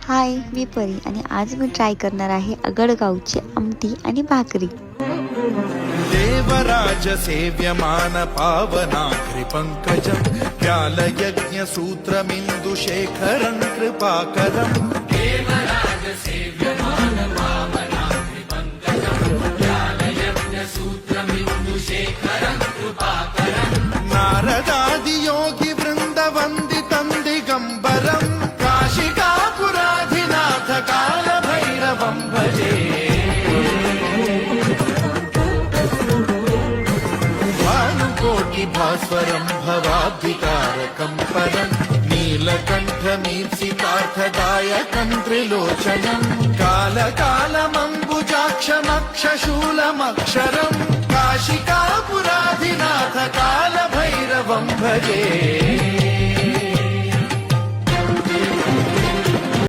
हाय, मी परी आणि आज मी ट्राय करणार आहे अगडगावची आमटी आणि भाकरी. देवराज सेव्यमान पावनाग्रि पंकजं व्यालयज्ञ सूत्रमिन्दु शेखरं कृपाकरं. देवराज सेव्यमान पावनाग्रि पंकजं व्यालयज्ञ सूत्रमिन्दु शेखरं कृपाकरं. नारदादि योगी वृंद वंदितं दिगंबरं काशिकापुराधिनाथ काल भैरवं भजे. भास्वरं भवाब्धिकारकं परं नीलकण्ठमीप्सितार्थदायकं त्रिलोचनं कालकालमम्बुजाक्षमक्षशूलमक्षरं काशिकापुराधिनाथ कालभैरवं भजे.